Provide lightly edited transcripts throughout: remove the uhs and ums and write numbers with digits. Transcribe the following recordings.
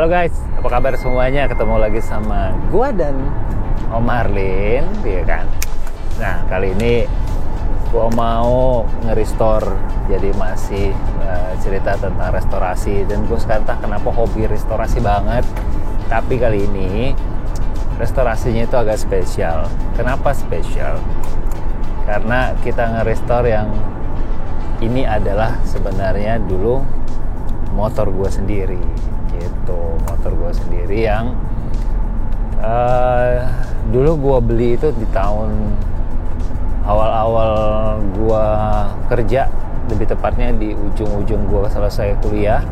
Halo guys, apa kabar semuanya? Ketemu lagi sama gua dan Om Marlin, ya kan? Nah, kali ini gua mau nge-restore, jadi masih cerita tentang restorasi. Dan gua sekarang tak kenapa hobi restorasi banget. Tapi kali ini restorasinya itu agak spesial. Kenapa spesial? Karena kita nge-restore yang ini adalah sebenarnya dulu motor gua sendiri. Gitu, motor gue sendiri yang dulu gue beli itu di tahun awal-awal gue kerja, lebih tepatnya di ujung-ujung gue selesai kuliah.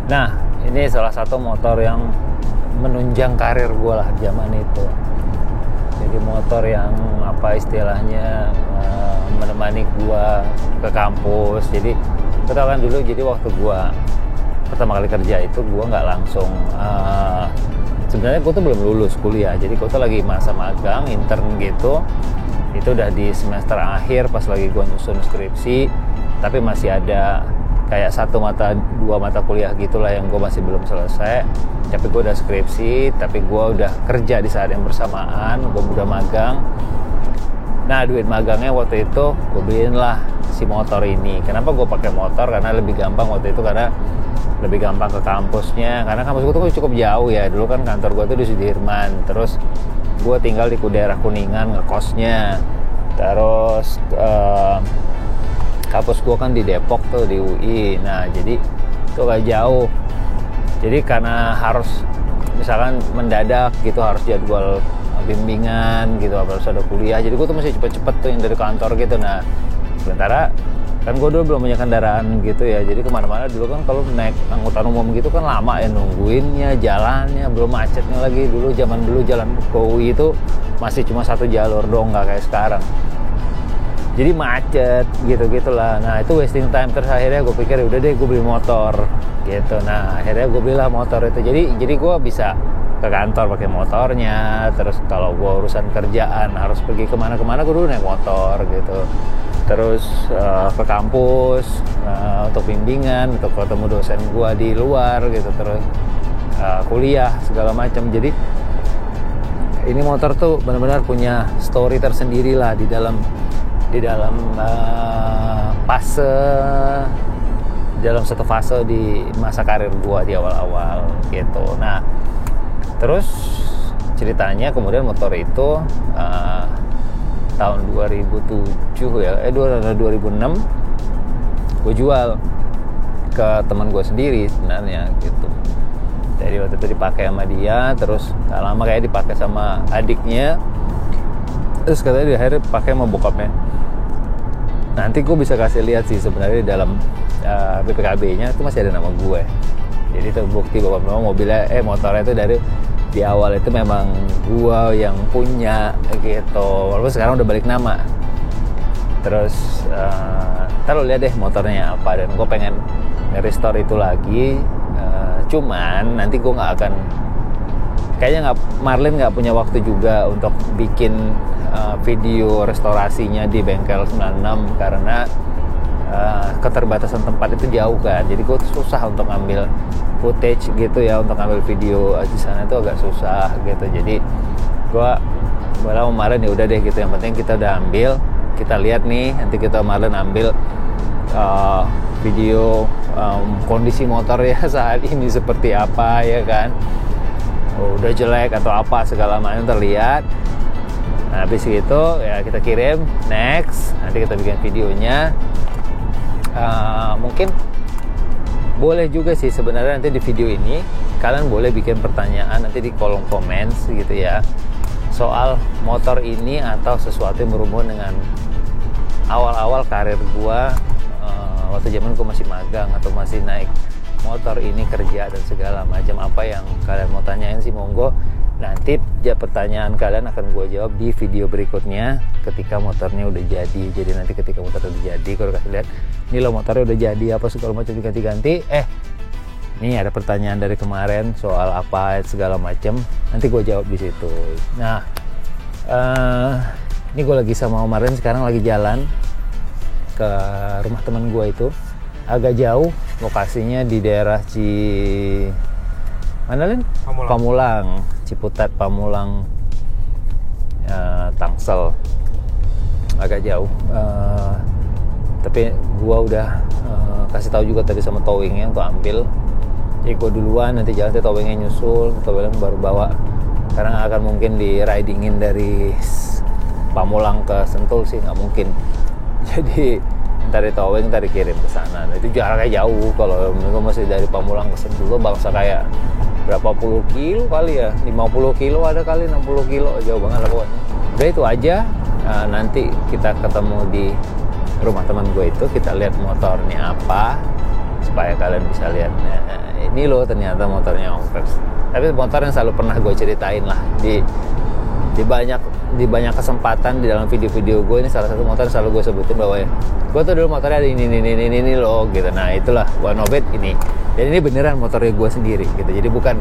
Nah, ini salah satu motor yang menunjang karir gue lah zaman itu. Jadi motor yang apa istilahnya menemani gue ke kampus. Jadi kita kan dulu, jadi waktu gue pertama kali kerja itu gue nggak langsung sebenarnya gue tuh belum lulus kuliah, jadi gue tuh lagi masa magang intern gitu. Itu udah di semester akhir pas lagi gue nyusun skripsi, tapi masih ada kayak dua mata kuliah gitulah yang gue masih belum selesai. Tapi gue udah skripsi, tapi gue udah kerja di saat yang bersamaan, gue udah magang. Nah, duit magangnya waktu itu gue beliin lah si motor ini. Kenapa gue pakai motor? Karena lebih gampang waktu itu, karena lebih gampang ke kampusnya, karena kampus gue tuh cukup jauh ya. Dulu kan kantor gue tuh di Sudirman, terus gue tinggal di daerah Kuningan ngekosnya. Terus kampus gue kan di Depok tuh, di UI. Nah, jadi itu gak jauh. Jadi karena harus misalkan mendadak gitu, harus jadwal bimbingan gitu, harus ada kuliah, jadi gue tuh mesti cepet-cepet tuh yang dari kantor gitu. Nah, sementara kan gue dulu belum punya kendaraan gitu ya, jadi kemana-mana dulu kan kalau naik angkutan umum gitu kan lama ya nungguinnya, jalannya, belum macetnya lagi. Dulu zaman dulu jalan ke UI itu masih cuma satu jalur dong, nggak kayak sekarang, jadi macet gitu-gitulah. Nah, itu wasting time. Terus akhirnya gue pikir udah deh gue beli motor gitu. Nah, akhirnya gue belilah motor itu. Jadi gue bisa ke kantor pakai motornya. Terus kalau gue urusan kerjaan harus pergi kemana-kemana, gue dulu naik motor gitu. Terus ke kampus untuk bimbingan, untuk ketemu dosen gue di luar gitu. Terus kuliah segala macam. Jadi ini motor tuh benar-benar punya story tersendiri lah di dalam satu fase di masa karir gue di awal-awal gitu. Nah, terus ceritanya kemudian motor itu tahun 2007 ya, 2006 gue jual ke teman gue sendiri sebenarnya gitu. Jadi waktu itu dipakai sama dia, terus gak lama kayak dipakai sama adiknya, terus katanya di akhirnya pakai sama bokapnya. Nanti gue bisa kasih lihat sih sebenarnya di dalam BPKB-nya itu masih ada nama gue. Jadi terbukti bahwa memang mobilnya motornya itu dari di awal itu memang gua yang punya gitu, walaupun sekarang udah balik nama. Terus ntar lo lihat deh motornya apa, dan gue pengen nge-restore itu lagi. Cuman nanti gue nggak akan, kayaknya Marlin nggak punya waktu juga untuk bikin video restorasinya di bengkel 96 karena keterbatasan tempat itu jauh kan. Jadi gue susah untuk ngambil footage gitu ya, untuk ngambil video di sana itu agak susah gitu. Jadi gue bilang kemarin ya udah deh gitu, yang penting kita udah ambil, kita lihat nih nanti kita Marlin ambil video kondisi motor ya saat ini seperti apa ya kan, udah jelek atau apa segala macam terlihat. Nah, habis itu ya kita kirim next, nanti kita bikin videonya. Mungkin boleh juga sih sebenarnya nanti di video ini kalian boleh bikin pertanyaan nanti di kolom komen gitu ya, soal motor ini atau sesuatu yang berhubungan dengan awal-awal karir gua waktu zaman gua masih magang atau masih naik motor ini kerja dan segala macam. Apa yang kalian mau tanyain sih monggo, nanti pertanyaan kalian akan gue jawab di video berikutnya ketika motornya udah jadi. Jadi nanti ketika motornya udah jadi, kalau kasih lihat ini loh motornya udah jadi apa segala macam diganti-ganti. Ini ada pertanyaan dari kemarin soal apa segala macam, nanti gue jawab di situ. Nah, ini gue lagi sama Marlin sekarang lagi jalan ke rumah teman gue itu, agak jauh lokasinya di daerah mana Lin? Pamulang, Ciputat, Pamulang, Tangsel, agak jauh. Tapi gua udah kasih tahu juga tadi sama towingnya untuk ambil. Jadi gua duluan, nanti jalan towingnya nyusul, towing baru bawa. Karena akan mungkin di ridingin dari Pamulang ke Sentul sih nggak mungkin. Jadi ntar di towing, ntar dikirim ke sana. Nah, itu jaraknya jauh. Kalau gue masih dari Pamulang ke Sentul, bangsa kayak berapa puluh kilo kali ya, 50 kilo ada kali, 60 kilo, jauh banget lah pokoknya. Udah itu aja. Nanti kita ketemu di rumah teman gue itu, kita lihat motornya apa supaya kalian bisa lihat. Nah, ini loh ternyata motornya Om Fresh. Tapi motor yang selalu pernah gue ceritain lah di banyak kesempatan di dalam video-video gue, ini salah satu motor yang selalu gue sebutin bahwa gue tuh dulu motornya ada ini loh gitu. Nah itulah one of it ini, dan ini beneran motornya gue sendiri gitu. Jadi bukan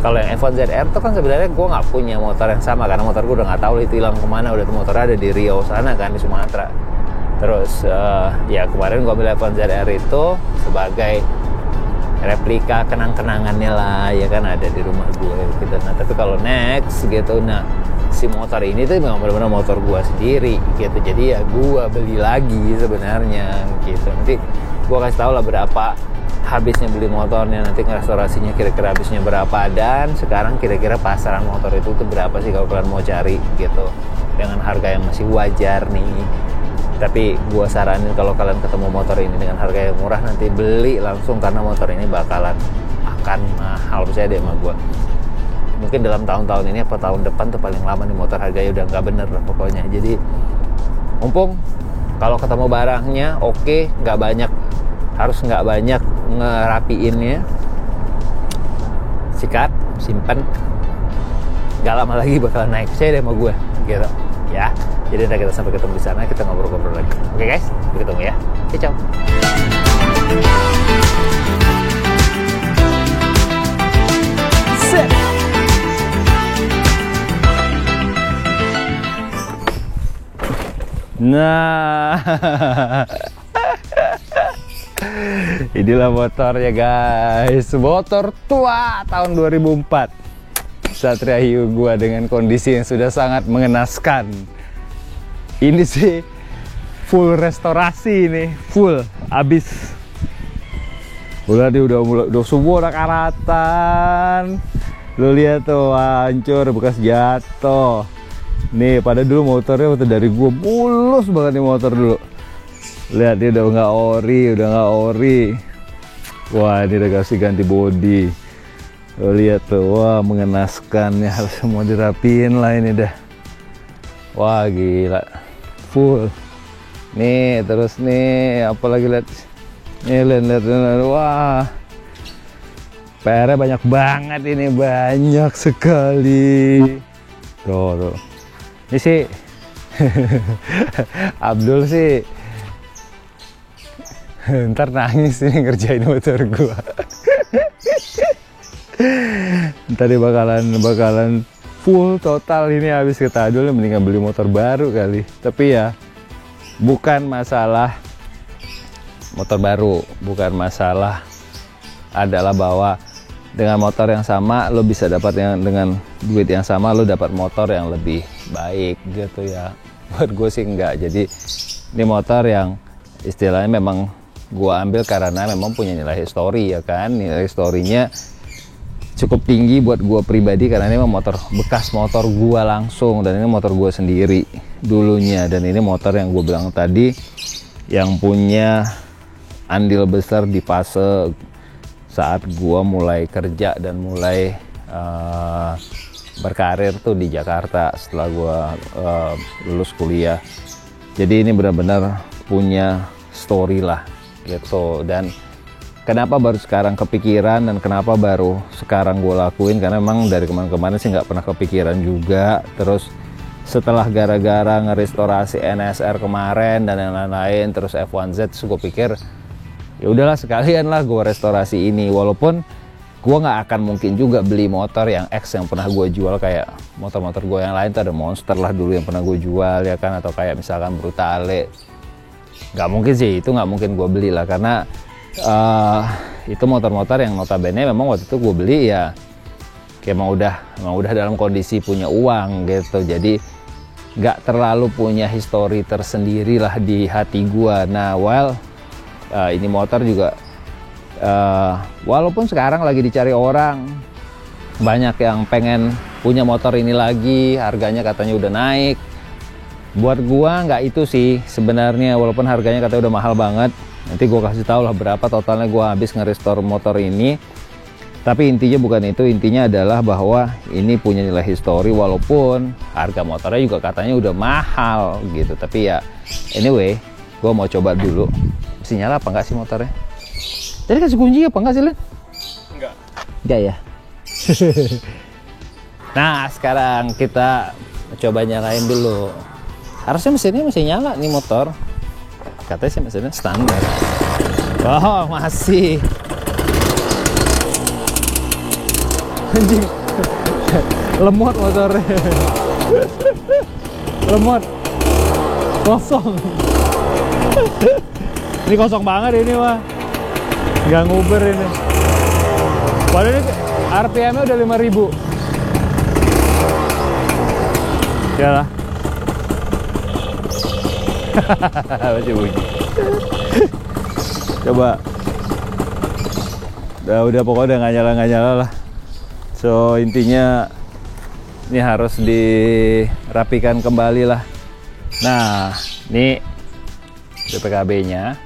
kalau yang F1 ZR tuh kan sebenarnya gue nggak punya motor yang sama, karena motor gue udah nggak tahu itu hilang kemana. Udah tuh motornya ada di Riau sana kan, di Sumatera. Terus ya kemarin gue ambil F1 ZR itu sebagai replika kenang-kenangannya lah ya kan, ada di rumah gue gitu. Nah tapi kalau next gitu, nah si motor ini tuh memang benar-benar motor gue sendiri gitu. Jadi ya gue beli lagi sebenarnya gitu. Nanti gue kasih tahu lah berapa habisnya beli motornya, nanti ngerestorasinya kira-kira habisnya berapa, dan sekarang kira-kira pasaran motor itu tuh berapa sih kalau kalian mau cari gitu, dengan harga yang masih wajar nih. Tapi gue saranin kalau kalian ketemu motor ini dengan harga yang murah, nanti beli langsung, karena motor ini akan mahal, percaya deh sama gue. Mungkin dalam tahun-tahun ini apa tahun depan tuh paling lama nih motor harganya udah nggak bener lah pokoknya. Jadi mumpung kalau ketemu barangnya oke, harus nggak banyak ngerapiinnya, sikat, simpen, nggak lama lagi bakalan naik, percaya deh sama gue gitu ya. Jadi nanti kita sampai ketemu di sana, kita ngobrol-ngobrol lagi. Oke guys, sampai ketemu ya. Ciao. Set. Nah, inilah motornya guys, motor tua tahun 2004, Satria Hiu gua dengan kondisi yang sudah sangat mengenaskan. Ini sih full restorasi nih, full abis. Udah semua udah karatan. Lu lihat tuh, hancur, bekas jatuh. Nih, pada dulu motornya dari gua mulus banget nih motor dulu. Lihat dia udah nggak ori. Wah, ini udah kasih ganti bodi. Lo lihat tuh, wah mengenaskan ya, harus semua dirapiin lah ini dah. Wah gila, full. Nih terus nih, apalagi lihat. Nih lihat, wah. PR-nya banyak banget ini, banyak sekali. Tuh. Ini sih Abdul sih ntar nangis nih ngerjain motor gua. Ntar dia bakalan full total ini habis kata Abdul, mendingan beli motor baru kali. Tapi ya bukan masalah motor baru, bukan masalah adalah bahwa dengan motor yang sama lo bisa dapat dengan duit yang sama lo dapat motor yang lebih baik gitu ya. Buat gue sih enggak. Jadi ini motor yang istilahnya memang gue ambil karena memang punya nilai histori ya kan. Nilai historinya cukup tinggi buat gue pribadi karena ini memang bekas motor gue langsung, dan ini motor gue sendiri dulunya. Dan ini motor yang gue bilang tadi yang punya andil besar di fase saat gue mulai kerja dan mulai berkarir tuh di Jakarta setelah gue lulus kuliah. Jadi ini benar-benar punya story lah gitu. Dan kenapa baru sekarang kepikiran dan kenapa baru sekarang gue lakuin, karena memang dari kemarin-kemarin sih nggak pernah kepikiran juga. Terus setelah gara-gara ngerestorasi NSR kemarin dan yang lain-lain, terus F1Z, terus gue pikir ya udahlah sekalian lah gue restorasi ini. Walaupun gue nggak akan mungkin juga beli motor yang X yang pernah gue jual, kayak motor-motor gue yang lain tuh ada Monster lah dulu yang pernah gue jual ya kan, atau kayak misalkan Brutale. Nggak mungkin sih, itu nggak mungkin gue beli lah, karena itu motor-motor yang notabene memang waktu itu gue beli ya kayak emang udah dalam kondisi punya uang gitu, jadi nggak terlalu punya histori tersendiri lah di hati gue. Nah ini motor juga walaupun sekarang lagi dicari orang, banyak yang pengen punya motor ini lagi, harganya katanya udah naik. Buat gua nggak itu sih sebenarnya, walaupun harganya katanya udah mahal banget. Nanti gua kasih tahu lah berapa totalnya gua habis nge-restore motor ini. Tapi intinya bukan itu, intinya adalah bahwa ini punya nilai histori walaupun harga motornya juga katanya udah mahal gitu. Tapi ya anyway, gua mau coba dulu. Masih nyala apa enggak sih motornya? Tadi kasih kunci apa enggak sih, Len? Enggak ya? Nah, sekarang kita coba nyalain dulu. Harusnya mesinnya masih nyala nih motor. Katanya sih mesinnya standar. Oh, masih. Anjing. Lemot motornya. Lemot. Kosong. Ini kosong banget ini mah. Nggak nguber ini. Padahal ini RPM-nya udah 5.000. Ya lah. Masih bunyi. Coba. Udah pokoknya nggak nyala lah. So intinya ini harus dirapikan kembali lah. Nah, ini BPKB-nya.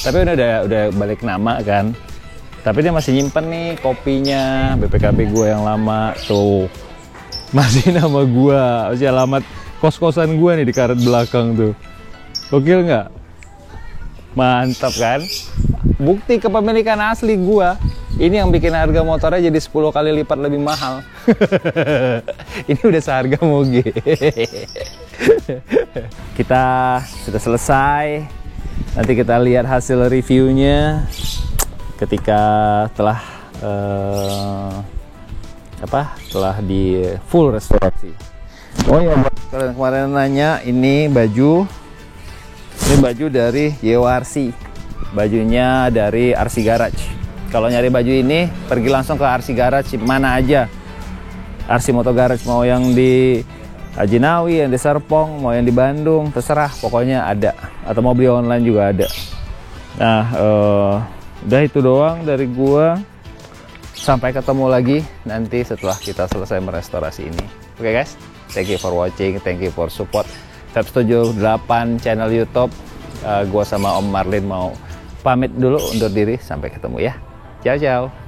Tapi udah balik nama kan. Tapi dia masih nyimpen nih kopinya BPKB gue yang lama tuh. Masih nama gue, masih alamat kos-kosan gue nih di karet belakang tuh. Gokil nggak? Mantap kan? Bukti kepemilikan asli gue. Ini yang bikin harga motornya jadi 10 kali lipat lebih mahal. Ini udah seharga moge. Kita sudah selesai. Nanti kita lihat hasil reviewnya ketika telah telah di full restorasi. Oh ya, buat kalian kemarin nanya, ini baju dari YORC. Bajunya dari RC Garage. Kalau nyari baju ini, pergi langsung ke RC Garage mana aja. RC Moto Garage, mau yang di Ajinawi, yang di Serpong, mau yang di Bandung, terserah, pokoknya ada. Atau mau beli online juga ada. Nah, udah itu doang dari gua. Sampai ketemu lagi nanti setelah kita selesai merestorasi ini. Oke guys, thank you for watching, thank you for support. Feb78 channel YouTube. Gua sama Om Marlin mau pamit dulu undur diri, sampai ketemu ya. Ciao ciao.